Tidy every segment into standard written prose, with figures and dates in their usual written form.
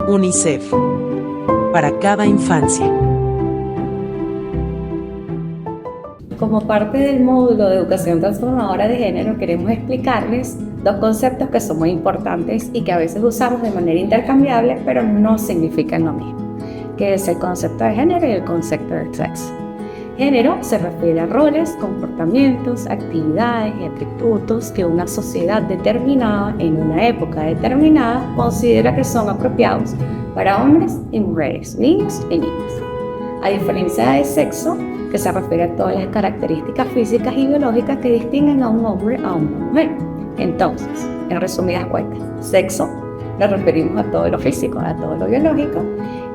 UNICEF. Para cada infancia. Como parte del módulo de educación transformadora de género, queremos explicarles dos conceptos que son muy importantes y que a veces usamos de manera intercambiable, pero no significan lo mismo, que es el concepto de género y el concepto de sexo. Género se refiere a roles, comportamientos, actividades y atributos que una sociedad determinada en una época determinada considera que son apropiados para hombres y mujeres, niños y niñas. A diferencia de sexo, que se refiere a todas las características físicas y biológicas que distinguen a un hombre a una mujer. Entonces, en resumidas cuentas, sexo nos referimos a todo lo físico, a todo lo biológico,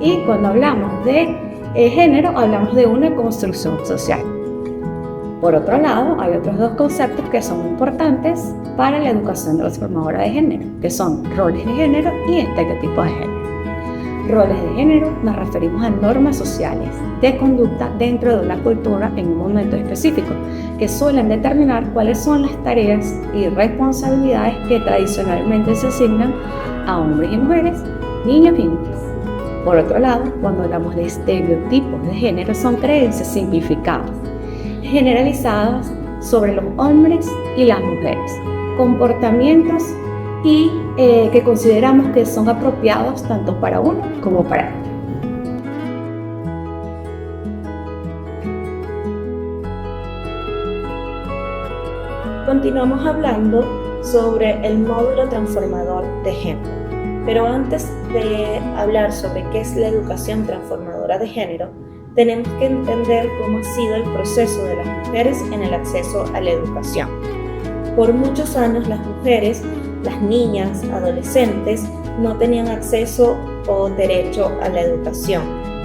y cuando hablamos de género hablamos de una construcción social. Por otro lado, hay otros dos conceptos que son importantes para la educación transformadora de género, que son roles de género y estereotipos de género. Roles de género nos referimos a normas sociales de conducta dentro de una cultura en un momento específico, que suelen determinar cuáles son las tareas y responsabilidades que tradicionalmente se asignan a hombres y mujeres, niños y niñas. Por otro lado, cuando hablamos de estereotipos de género, son creencias simplificadas, generalizadas sobre los hombres y las mujeres, comportamientos y que consideramos que son apropiados tanto para uno como para otro. Continuamos hablando sobre el módulo transformador de género. Pero antes de hablar sobre qué es la educación transformadora de género, tenemos que entender cómo ha sido el proceso de las mujeres en el acceso a la educación. Por muchos años las mujeres, las niñas, adolescentes, no tenían acceso o derecho a la educación.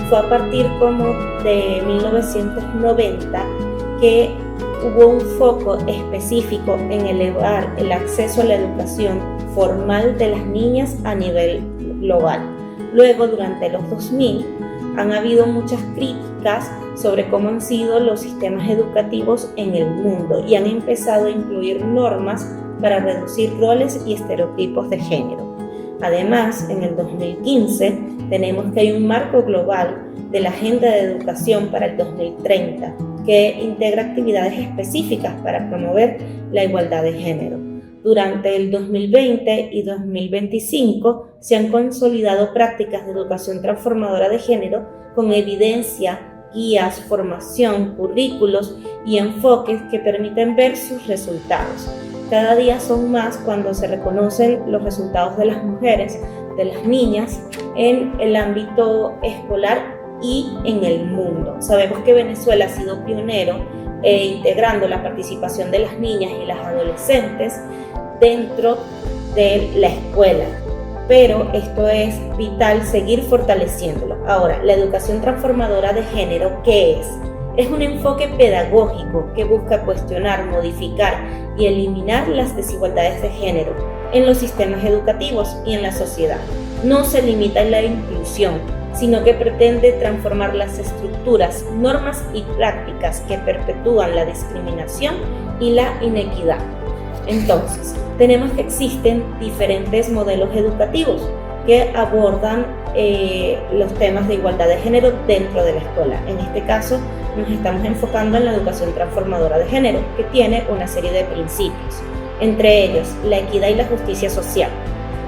Fue a partir como de 1990 que hubo un foco específico en elevar el acceso a la educación formal de las niñas a nivel global. Luego, durante los 2000, han habido muchas críticas sobre cómo han sido los sistemas educativos en el mundo y han empezado a incluir normas para reducir roles y estereotipos de género. Además, en el 2015 tenemos que hay un marco global de la Agenda de Educación para el 2030 que integra actividades específicas para promover la igualdad de género. Durante el 2020 y 2025 se han consolidado prácticas de educación transformadora de género con evidencia, guías, formación, currículos y enfoques que permiten ver sus resultados. Cada día son más cuando se reconocen los resultados de las mujeres, de las niñas en el ámbito escolar y en el mundo. Sabemos que Venezuela ha sido pionero integrando la participación de las niñas y las adolescentes dentro de la escuela, pero esto es vital seguir fortaleciéndolo. Ahora, la educación transformadora de género, ¿qué es? Es un enfoque pedagógico que busca cuestionar, modificar y eliminar las desigualdades de género en los sistemas educativos y en la sociedad. No se limita en la inclusión, sino que pretende transformar las estructuras, normas y prácticas que perpetúan la discriminación y la inequidad. Entonces, tenemos que existen diferentes modelos educativos que abordan los temas de igualdad de género dentro de la escuela. En este caso, nos estamos enfocando en la educación transformadora de género, que tiene una serie de principios, entre ellos la equidad y la justicia social,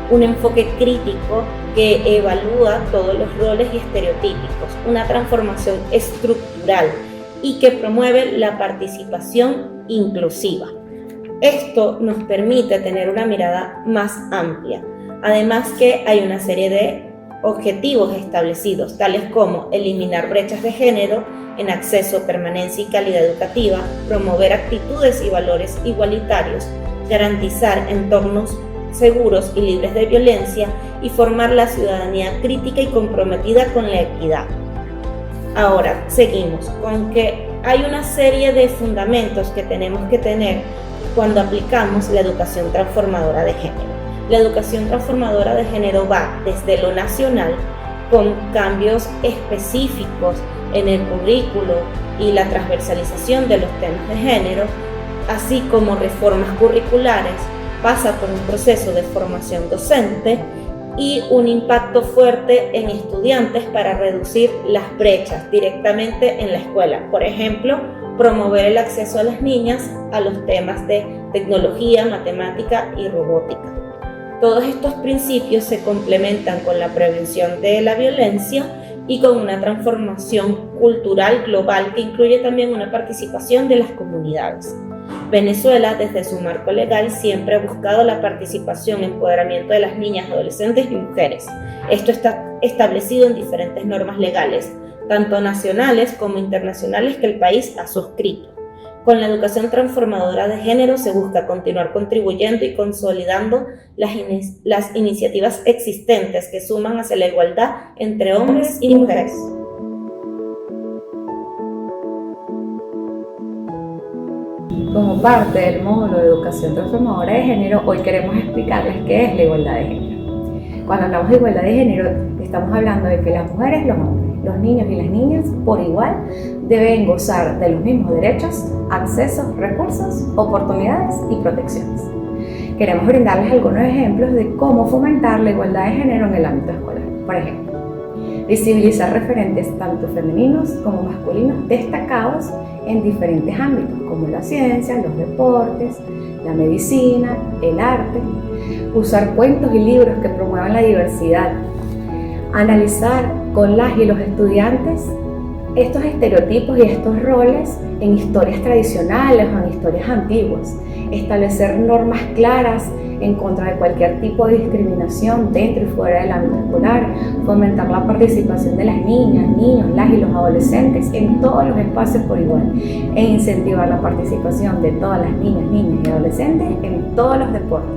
un enfoque crítico que evalúa todos los roles y estereotípicos, una transformación estructural y que promueve la participación inclusiva. Esto nos permite tener una mirada más amplia, además que hay una serie de objetivos establecidos, tales como eliminar brechas de género en acceso, permanencia y calidad educativa, promover actitudes y valores igualitarios, garantizar entornos seguros y libres de violencia y formar la ciudadanía crítica y comprometida con la equidad. Ahora, seguimos con que hay una serie de fundamentos que tenemos que tener cuando aplicamos la educación transformadora de género. La educación transformadora de género va desde lo nacional, con cambios específicos en el currículo y la transversalización de los temas de género, así como reformas curriculares, pasa por un proceso de formación docente y un impacto fuerte en estudiantes para reducir las brechas directamente en la escuela. Por ejemplo, promover el acceso a las niñas a los temas de tecnología, matemática y robótica. Todos estos principios se complementan con la prevención de la violencia y con una transformación cultural global que incluye también una participación de las comunidades. Venezuela, desde su marco legal, siempre ha buscado la participación y empoderamiento de las niñas, adolescentes y mujeres. Esto está establecido en diferentes normas legales, tanto nacionales como internacionales, que el país ha suscrito. Con la educación transformadora de género se busca continuar contribuyendo y consolidando las iniciativas existentes que suman hacia la igualdad entre hombres y mujeres. Como parte del módulo de educación transformadora de género, hoy queremos explicarles qué es la igualdad de género. Cuando hablamos de igualdad de género, estamos hablando de que las mujeres, los hombres, los niños y las niñas, por igual, deben gozar de los mismos derechos, accesos, recursos, oportunidades y protecciones. Queremos brindarles algunos ejemplos de cómo fomentar la igualdad de género en el ámbito escolar. Por ejemplo, visibilizar referentes tanto femeninos como masculinos destacados en diferentes ámbitos, como la ciencia, los deportes, la medicina, el arte. Usar cuentos y libros que promuevan la diversidad. Analizar con las y los estudiantes estos estereotipos y estos roles en historias tradicionales o en historias antiguas. Establecer normas claras en contra de cualquier tipo de discriminación dentro y fuera del ámbito escolar. Fomentar la participación de las niñas, niños, las y los adolescentes en todos los espacios por igual. E incentivar la participación de todas las niñas, niños y adolescentes en todos los deportes.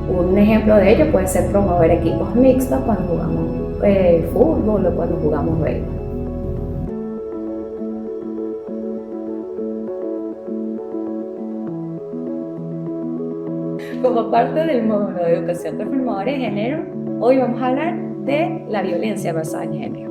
Un ejemplo de ello puede ser promover equipos mixtos cuando jugamos fútbol o cuando jugamos béisbol. Como parte del módulo de educación transformadora de género, hoy vamos a hablar de la violencia basada en género,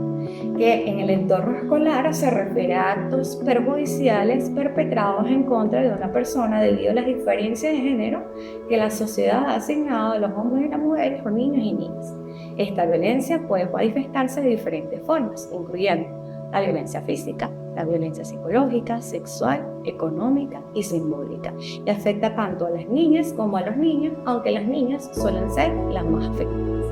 que en el entorno escolar se refiere a actos perjudiciales perpetrados en contra de una persona debido a las diferencias de género que la sociedad ha asignado a los hombres y las mujeres o niños y niñas. Esta violencia puede manifestarse de diferentes formas, incluyendo la violencia física, la violencia psicológica, sexual, económica y simbólica, y afecta tanto a las niñas como a los niños, aunque las niñas suelen ser las más afectadas.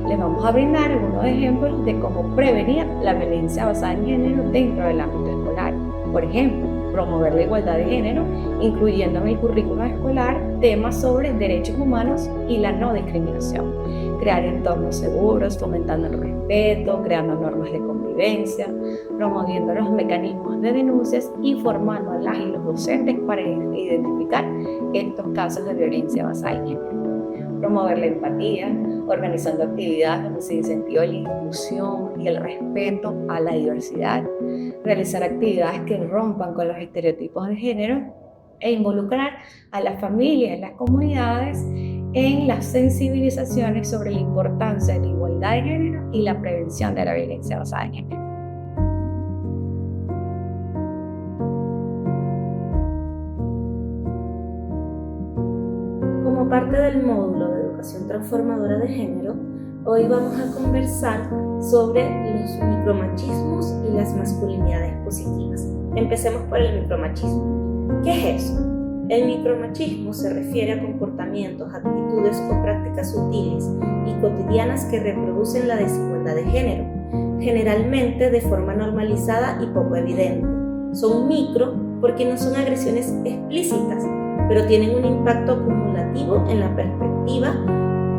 Les vamos a brindar algunos ejemplos de cómo prevenir la violencia basada en género dentro del ámbito escolar. Por ejemplo, promover la igualdad de género, incluyendo en el currículo escolar temas sobre derechos humanos y la no discriminación. Crear entornos seguros, fomentando el respeto, creando normas de convivencia, promoviendo los mecanismos de denuncias y formando a las y los docentes para identificar estos casos de violencia basada en género. Promover la empatía, organizando actividades donde se incentiva la inclusión y el respeto a la diversidad, realizar actividades que rompan con los estereotipos de género e involucrar a las familias y las comunidades en las sensibilizaciones sobre la importancia de la igualdad de género y la prevención de la violencia basada en género. Como parte del módulo de educación transformadora de género, hoy vamos a conversar sobre los micromachismos y las masculinidades positivas. Empecemos por el micromachismo. ¿Qué es eso? El micromachismo se refiere a comportamientos, actitudes o prácticas sutiles y cotidianas que reproducen la desigualdad de género, generalmente de forma normalizada y poco evidente. Son micro porque no son agresiones explícitas, pero tienen un impacto acumulativo en la perspectiva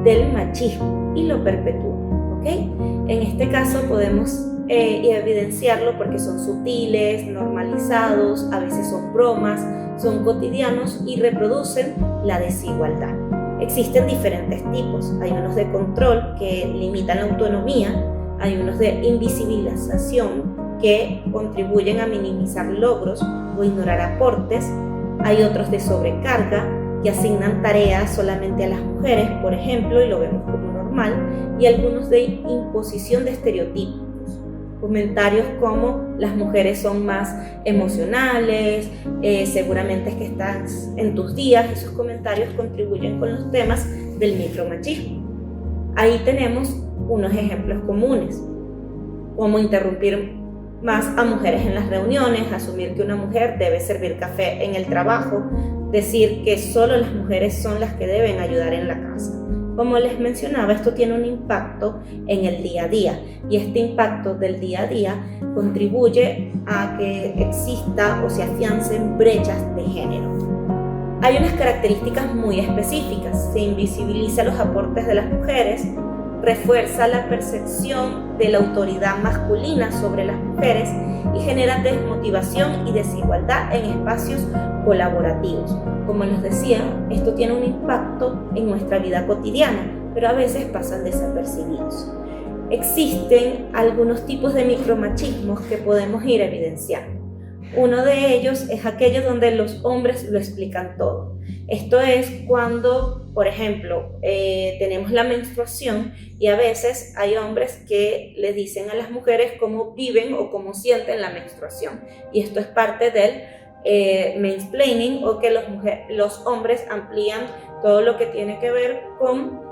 del machismo y lo perpetúan, ¿ok? En este caso podemos evidenciarlo porque son sutiles, normalizados, a veces son bromas, son cotidianos y reproducen la desigualdad. Existen diferentes tipos. Hay unos de control que limitan la autonomía, hay unos de invisibilización que contribuyen a minimizar logros o ignorar aportes, hay otros de sobrecarga que asignan tareas solamente a las mujeres, por ejemplo, y lo vemos como normal, y algunos de imposición de estereotipos. Comentarios como las mujeres son más emocionales, seguramente es que estás en tus días. Esos comentarios contribuyen con los temas del micromachismo. Ahí tenemos unos ejemplos comunes, como interrumpir más a mujeres en las reuniones, asumir que una mujer debe servir café en el trabajo, decir que solo las mujeres son las que deben ayudar en la casa. Como les mencionaba, esto tiene un impacto en el día a día, y este impacto del día a día contribuye a que exista o se afiancen brechas de género. Hay unas características muy específicas: se invisibiliza los aportes de las mujeres, refuerza la percepción de la autoridad masculina sobre las mujeres y genera desmotivación y desigualdad en espacios colaborativos. Como les decía, esto tiene un impacto en nuestra vida cotidiana, pero a veces pasan desapercibidos. Existen algunos tipos de micromachismos que podemos ir evidenciando. Uno de ellos es aquello donde los hombres lo explican todo. Esto es cuando, por ejemplo, tenemos la menstruación y a veces hay hombres que le dicen a las mujeres cómo viven o cómo sienten la menstruación. Y esto es parte del mansplaining, o que los hombres amplían todo lo que tiene que ver con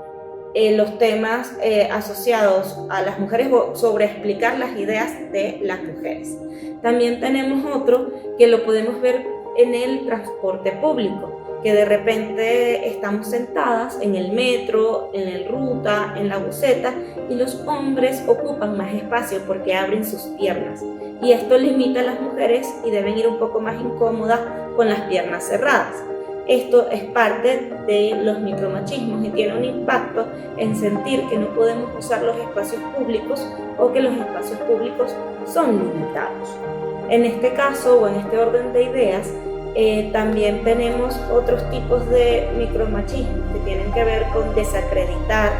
los temas asociados a las mujeres, sobre explicar las ideas de las mujeres. También tenemos otro que lo podemos ver en el transporte público, que de repente estamos sentadas en el metro, en el ruta, en la buseta, y los hombres ocupan más espacio porque abren sus piernas, y esto limita a las mujeres y deben ir un poco más incómodas con las piernas cerradas. Esto es parte de los micromachismos y tiene un impacto en sentir que no podemos usar los espacios públicos o que los espacios públicos son limitados. En este caso, o en este orden de ideas, también tenemos otros tipos de micromachismos que tienen que ver con desacreditar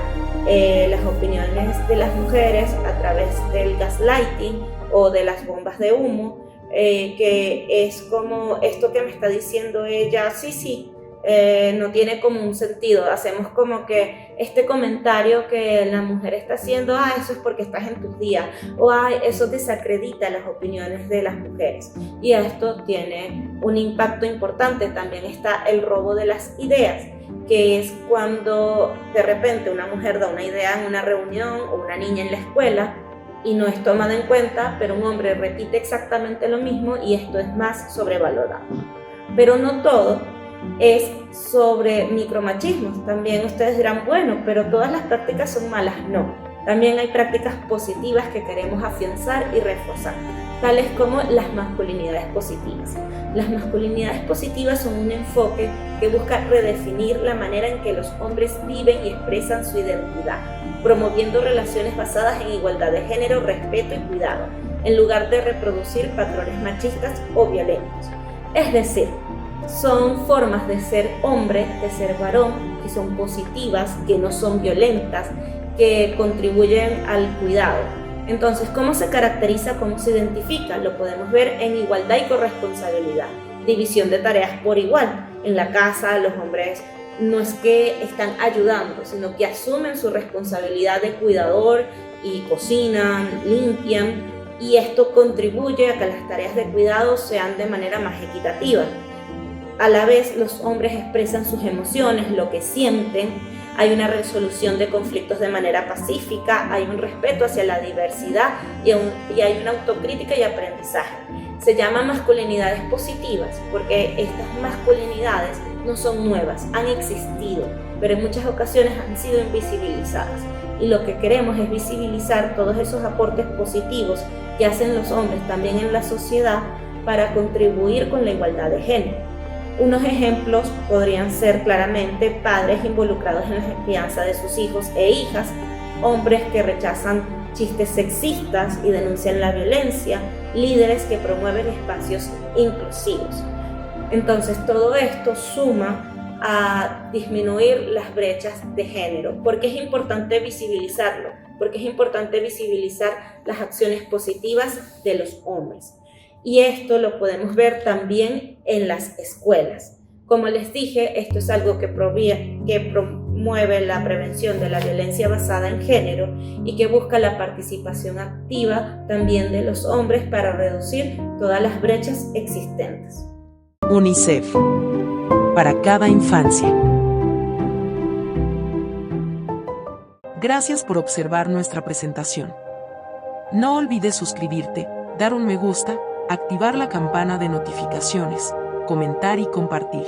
las opiniones de las mujeres a través del gaslighting o de las bombas de humo. Que es como esto que me está diciendo ella, sí, no tiene como un sentido. Hacemos como que este comentario que la mujer está haciendo, eso es porque estás en tus días, o eso desacredita las opiniones de las mujeres, y esto tiene un impacto importante. También está el robo de las ideas, que es cuando de repente una mujer da una idea en una reunión o una niña en la escuela y no es tomada en cuenta, pero un hombre repite exactamente lo mismo y esto es más sobrevalorado. Pero no todo es sobre micromachismos. También ustedes dirán, bueno, pero todas las prácticas son malas. No, también hay prácticas positivas que queremos afianzar y reforzar, tales como las masculinidades positivas. Las masculinidades positivas son un enfoque que busca redefinir la manera en que los hombres viven y expresan su identidad, promoviendo relaciones basadas en igualdad de género, respeto y cuidado, en lugar de reproducir patrones machistas o violentos. Es decir, son formas de ser hombre, de ser varón, que son positivas, que no son violentas, que contribuyen al cuidado. Entonces, ¿cómo se caracteriza, cómo se identifica? Lo podemos ver en igualdad y corresponsabilidad, división de tareas por igual. En la casa, los hombres no es que están ayudando, sino que asumen su responsabilidad de cuidador y cocinan, limpian, y esto contribuye a que las tareas de cuidado sean de manera más equitativa. A la vez, los hombres expresan sus emociones, lo que sienten. Hay una resolución de conflictos de manera pacífica, hay un respeto hacia la diversidad y hay una autocrítica y aprendizaje. Se llaman masculinidades positivas porque estas masculinidades no son nuevas, han existido, pero en muchas ocasiones han sido invisibilizadas. Y lo que queremos es visibilizar todos esos aportes positivos que hacen los hombres también en la sociedad para contribuir con la igualdad de género. Unos ejemplos podrían ser claramente padres involucrados en la crianza de sus hijos e hijas, hombres que rechazan chistes sexistas y denuncian la violencia, líderes que promueven espacios inclusivos. Entonces, todo esto suma a disminuir las brechas de género. ¿Por qué es importante visibilizarlo? Porque es importante visibilizar las acciones positivas de los hombres. Y esto lo podemos ver también en las escuelas. Como les dije, esto es algo que promueve la prevención de la violencia basada en género y que busca la participación activa también de los hombres para reducir todas las brechas existentes. UNICEF. Para cada infancia. Gracias por observar nuestra presentación. No olvides suscribirte, dar un me gusta, activar la campana de notificaciones, comentar y compartir.